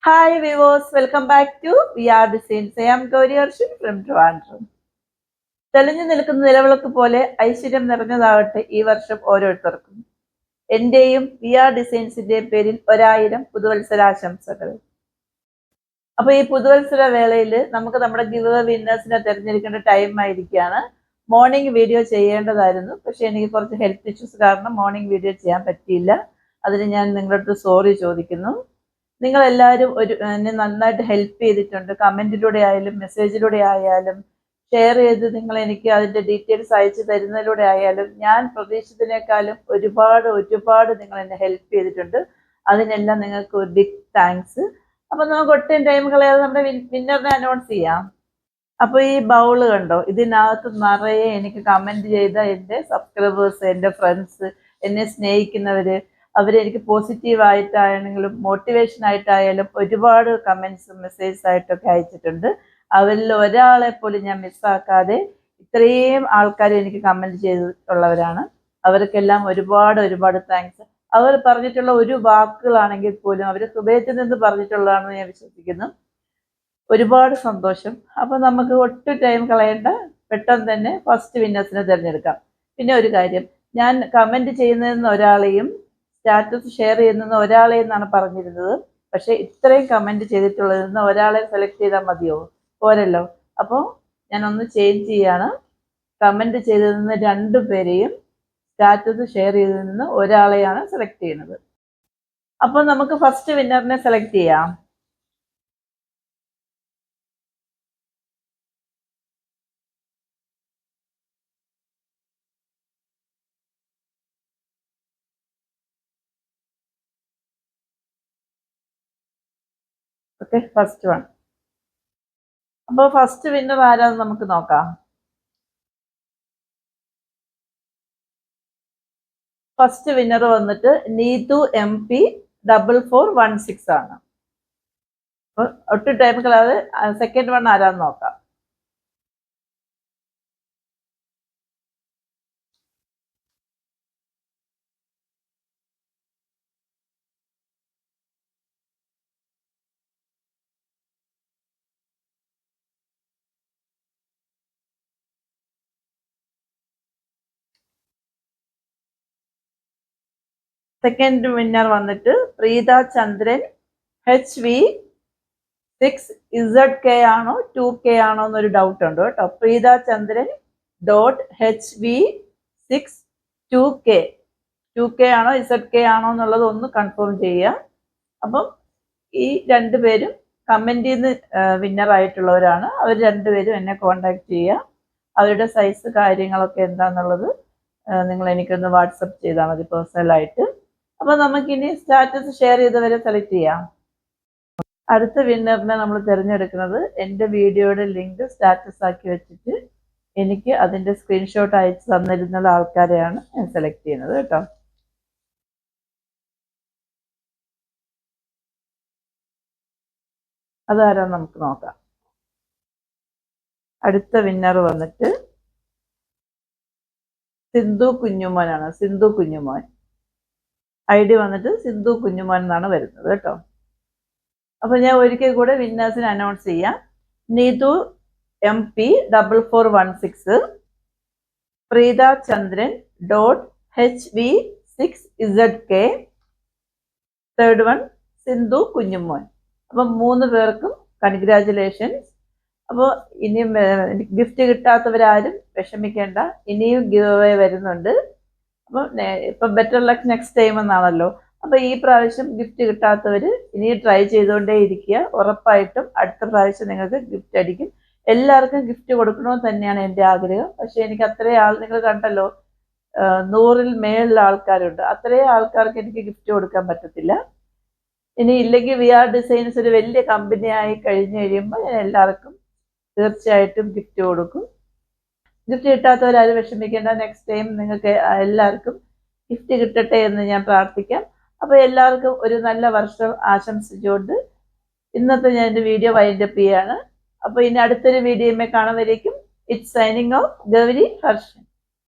Hi viewers, welcome back to VR Designs. I am Gauri Arshun from Trivandrum. തെളിഞ്ഞു നിൽക്കുന്ന നിലവിളക്ക് പോലെ ഐശ്വര്യം നിറഞ്ഞതാവട്ടെ ഈ വർഷം ഓരോരുത്തർക്കും. എന്റെയും VR ഡിസൈൻസിന്റെയും പേരിൽ 1000 പുതുവത്സരാശംസകൾ. അപ്പൊ ഈ പുതുവത്സര വേളയിൽ നമുക്ക് നമ്മുടെ ഗിവ് വിന്നേഴ്സിനെ തിരഞ്ഞെടുക്കേണ്ട ടൈം ആയിരിക്കുകയാണ്. മോർണിംഗ് വീഡിയോ ചെയ്യേണ്ടതായിരുന്നു, പക്ഷെ എനിക്ക് കുറച്ച് ഹെൽത്ത് ഇഷ്യൂസ് കാരണം മോർണിംഗ് വീഡിയോ ചെയ്യാൻ പറ്റിയില്ല. അതിന് ഞാൻ നിങ്ങളുടെ അടുത്ത് സോറി ചോദിക്കുന്നു. നിങ്ങൾ എല്ലാവരും എന്നെ നന്നായിട്ട് ഹെൽപ്പ് ചെയ്തിട്ടുണ്ട്. കമന്റിലൂടെ ആയാലും മെസ്സേജിലൂടെ ആയാലും ഷെയർ ചെയ്ത് നിങ്ങൾ എനിക്ക് അതിന്റെ ഡീറ്റെയിൽസ് അയച്ചു തരുന്നതിലൂടെ ആയാലും ഞാൻ പ്രതീക്ഷിച്ചതിനേക്കാളും ഒരുപാട് നിങ്ങൾ എന്നെ ഹെൽപ്പ് ചെയ്തിട്ടുണ്ട്. അതിനെല്ലാം നിങ്ങൾക്ക് ഒരു ബിഗ് താങ്ക്സ്. അപ്പൊ നമുക്ക് ഒട്ടും ടൈം കളയാതെ നമ്മുടെ വിന്നറിനെ അനൗൺസ് ചെയ്യാം. അപ്പൊ ഈ ബൗള് കണ്ടോ, ഇതിനകത്ത് നിറയെ എനിക്ക് കമന്റ് ചെയ്ത എൻ്റെ സബ്സ്ക്രൈബേഴ്സ്, എൻ്റെ ഫ്രണ്ട്സ്, എന്നെ സ്നേഹിക്കുന്നവര്, അവരെനിക്ക് പോസിറ്റീവ് ആയിട്ടാണെങ്കിലും മോട്ടിവേഷൻ ആയിട്ടായാലും ഒരുപാട് കമന്റ്സും മെസ്സേജസ് ആയിട്ടൊക്കെ അയച്ചിട്ടുണ്ട്. അവരിൽ ഒരാളെ പോലും ഞാൻ മിസ്സാക്കാതെ ഇത്രയും ആൾക്കാർ എനിക്ക് കമന്റ് ചെയ്തിട്ടുള്ളവരാണ്. അവർക്കെല്ലാം ഒരുപാട് താങ്ക്സ്. അവർ പറഞ്ഞിട്ടുള്ള ഒരു വാക്കുകളാണെങ്കിൽ പോലും അവർ ഹൃദയത്തിൽ നിന്ന് പറഞ്ഞിട്ടുള്ളതാണെന്ന് ഞാൻ വിശ്വസിക്കുന്നു. ഒരുപാട് സന്തോഷം. അപ്പൊ നമുക്ക് ഒട്ടും ടൈം കളയേണ്ട, പെട്ടെന്ന് തന്നെ ഫസ്റ്റ് വിന്നേഴ്സിനെ തിരഞ്ഞെടുക്കാം. പിന്നെ ഒരു കാര്യം, ഞാൻ കമന്റ് ചെയ്യുന്നതെന്ന് ഒരാളെയും സ്റ്റാറ്റസ് ഷെയർ ചെയ്യുന്ന ഒരാളെ എന്നാണ് പറഞ്ഞിരുന്നത്. പക്ഷെ ഇത്രയും കമന്റ് ചെയ്തിട്ടുള്ളതിൽ നിന്ന് ഒരാളെ സെലക്ട് ചെയ്താൽ മതിയോ? പോരല്ലോ. അപ്പോൾ ഞാൻ ഒന്ന് ചേഞ്ച് ചെയ്യാണ്. കമന്റ് ചെയ്തതിൽ നിന്ന് 2 പേരെയും സ്റ്റാറ്റസ് ഷെയർ ചെയ്തതിൽ നിന്ന് ഒരാളെയാണ് സെലക്ട് ചെയ്യുന്നത്. അപ്പോൾ നമുക്ക് ഫസ്റ്റ് വിന്നറിനെ സെലക്ട് ചെയ്യാം. Okay, first one. അപ്പോൾ ഫസ്റ്റ് വിന്നർ ആരാന്ന് നമുക്ക് നോക്കാം. ഫസ്റ്റ് വിന്നർ വന്നിട്ട് നീതു MP4416 ആണ്. അപ്പൊ ഒട്ടും ടൈം കളയാതെ സെക്കൻഡ് വൺ ആരാന്ന് നോക്കാം. സെക്കൻഡ് വിന്നർ വന്നിട്ട് പ്രീത ചന്ദ്രൻ HV6ZK ആണോ 2K ആണോ എന്നൊരു ഡൗട്ട് ഉണ്ട് കേട്ടോ. പ്രീത ചന്ദ്രൻ .HV6 2K ആണോ ZK ആണോ എന്നുള്ളത് ഒന്ന് കൺഫേം ചെയ്യുക. അപ്പം ഈ 2 പേരും കമന്റിൽ നിന്ന് വിന്നർ ആയിട്ടുള്ളവരാണ്. അവർ 2 പേരും എന്നെ കോണ്ടാക്ട് ചെയ്യുക. അവരുടെ സൈസ് കാര്യങ്ങളൊക്കെ എന്താന്നുള്ളത് നിങ്ങൾ എനിക്കൊന്ന് വാട്സപ്പ് ചെയ്താൽ മതി പേഴ്സണലായിട്ട്. അപ്പൊ നമുക്കിനി സ്റ്റാറ്റസ് ഷെയർ ചെയ്തവരെ സെലക്ട് ചെയ്യാം. അടുത്ത വിന്നറിനെ നമ്മൾ തിരഞ്ഞെടുക്കുന്നത് എൻ്റെ വീഡിയോയുടെ ലിങ്ക് സ്റ്റാറ്റസ് ആക്കി വെച്ചിട്ട് എനിക്ക് അതിന്റെ സ്ക്രീൻഷോട്ട് അയച്ചു തന്നിരുന്ന ആൾക്കാരെയാണ് ഞാൻ സെലക്ട് ചെയ്യുന്നത് കേട്ടോ. അതാരാ നമുക്ക് നോക്കാം. അടുത്ത വിന്നർ വന്നിട്ട് സിന്ധു കുഞ്ഞുമോനാണ്. സിന്ധു കുഞ്ഞുമോൻ ID വന്നിട്ട് സിന്ധു കുഞ്ഞുമോൻ എന്നാണ് വരുന്നത് കേട്ടോ. അപ്പൊ ഞാൻ ഒരിക്കൽ കൂടെ വിന്നേഴ്സിനെ അനൗൺസ് ചെയ്യാം. നീതു MP4416, പ്രീത ചന്ദ്രൻ .HV6ZK, third one Sindhu Kunjumon. അപ്പം 3 പേർക്കും കൺഗ്രാജുലേഷൻസ്. അപ്പോൾ ഇനിയും ഗിഫ്റ്റ് കിട്ടാത്തവരാരും വിഷമിക്കേണ്ട, ഇനിയും ഗിവ് അവേ വരുന്നുണ്ട്. അപ്പം ഇപ്പൊ ബെറ്റർ ലക്ക് നെക്സ്റ്റ് ടൈം എന്നാണല്ലോ. അപ്പൊ ഈ പ്രാവശ്യം ഗിഫ്റ്റ് കിട്ടാത്തവര് ഇനി ട്രൈ ചെയ്തുകൊണ്ടേ ഇരിക്കുക. ഉറപ്പായിട്ടും അടുത്ത പ്രാവശ്യം നിങ്ങൾക്ക് ഗിഫ്റ്റ് അടിക്കും. എല്ലാവർക്കും ഗിഫ്റ്റ് കൊടുക്കണമെന്ന് തന്നെയാണ് എൻ്റെ ആഗ്രഹം. പക്ഷെ എനിക്ക് അത്രയും നിങ്ങൾ കണ്ടല്ലോ, 100-ൽ മേളിൽ ആൾക്കാരുണ്ട്. അത്രയും ആൾക്കാർക്ക് എനിക്ക് ഗിഫ്റ്റ് കൊടുക്കാൻ പറ്റത്തില്ല. ഇനി ഇല്ലെങ്കിൽ VR ഡിസൈൻസ് ഒരു വലിയ കമ്പനി ആയി കഴിഞ്ഞു കഴിയുമ്പോൾ ഞാൻ എല്ലാവർക്കും തീർച്ചയായിട്ടും ഗിഫ്റ്റ് കൊടുക്കും. ഗിഫ്റ്റ് കിട്ടാത്തവരാരും വിഷമിക്കേണ്ട. നെക്സ്റ്റ് ടൈം നിങ്ങൾക്ക് എല്ലാവർക്കും ഗിഫ്റ്റ് കിട്ടട്ടെ എന്ന് ഞാൻ പ്രാർത്ഥിക്കാം. അപ്പോൾ എല്ലാവർക്കും ഒരു നല്ല വർഷം ആശംസിച്ചുകൊണ്ട് ഇന്നത്തെ ഞാൻ എൻ്റെ വീഡിയോ വൈൻഡപ്പ് ചെയ്യാണ്. അപ്പോൾ ഇനി അടുത്തൊരു വീഡിയോയുമായി കാണുമ്പോഴേക്കും it's signing off Gauri Harshan.